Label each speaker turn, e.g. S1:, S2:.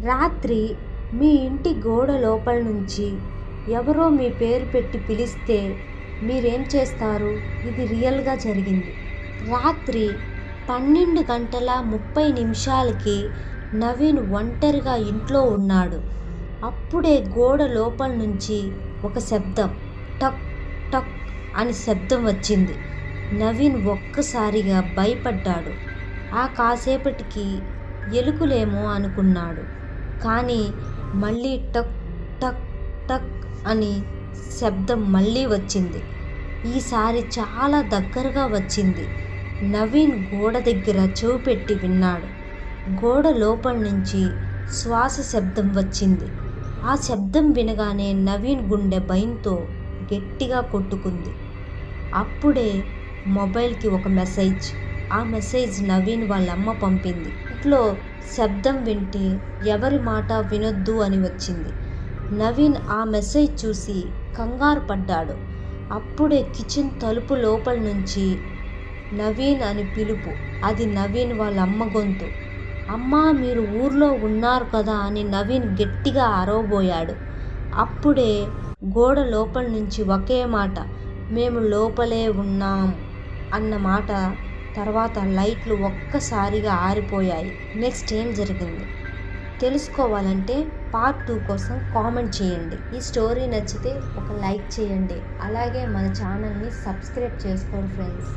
S1: రాత్రి మీ ఇంటి గోడ లోపల నుంచి ఎవరో మీ పేరు పెట్టి పిలిస్తే మీరేం చేస్తారు? ఇది రియల్గా జరిగింది. రాత్రి 12:30 నవీన్ ఒంటరిగా ఇంట్లో ఉన్నాడు. అప్పుడే గోడ లోపల నుంచి ఒక శబ్దం, టక్ టక్ అని శబ్దం వచ్చింది. నవీన్ ఒక్కసారిగా భయపడ్డాడు. ఆ కాసేపటికి ఎలుకలేమో అనుకున్నాడు. కానీ మళ్ళీ టక్ టక్ టక్ అని శబ్దం మళ్ళీ వచ్చింది. ఈసారి చాలా దగ్గరగా వచ్చింది. నవీన్ గోడ దగ్గర చెవి పెట్టి విన్నాడు. గోడ లోపల నుంచి శ్వాస శబ్దం వచ్చింది. ఆ శబ్దం వినగానే నవీన్ గుండె భయంతో గట్టిగా కొట్టుకుంది. అప్పుడే మొబైల్కి ఒక మెసేజ్. ఆ మెసేజ్ నవీన్ వాళ్ళ అమ్మ పంపింది. ఇంట్లో శబ్దం వింటే ఎవరి మాట వినొద్దు అని వచ్చింది. నవీన్ ఆ మెసేజ్ చూసి కంగారు పడ్డాడు. అప్పుడే కిచెన్ తలుపు లోపల నుంచి నవీన్ అని పిలుపు. అది నవీన్ వాళ్ళ అమ్మ గొంతు. అమ్మా, మీరు ఊర్లో ఉన్నారు కదా అని నవీన్ గట్టిగా అరవబోయాడు. అప్పుడే గోడ లోపల నుంచి ఒకే మాట, మేము లోపలే ఉన్నాం అన్న మాట. తర్వాత లైట్లు ఒక్కసారిగా ఆరిపోయాయి. నెక్స్ట్ ఏం జరిగింది తెలుసుకోవాలంటే పార్ట్ 2 కోసం కామెంట్ చేయండి. ఈ స్టోరీ నచ్చితే ఒక లైక్ చేయండి. అలాగే మన ఛానల్ని సబ్స్క్రైబ్ చేసుకోండి ఫ్రెండ్స్.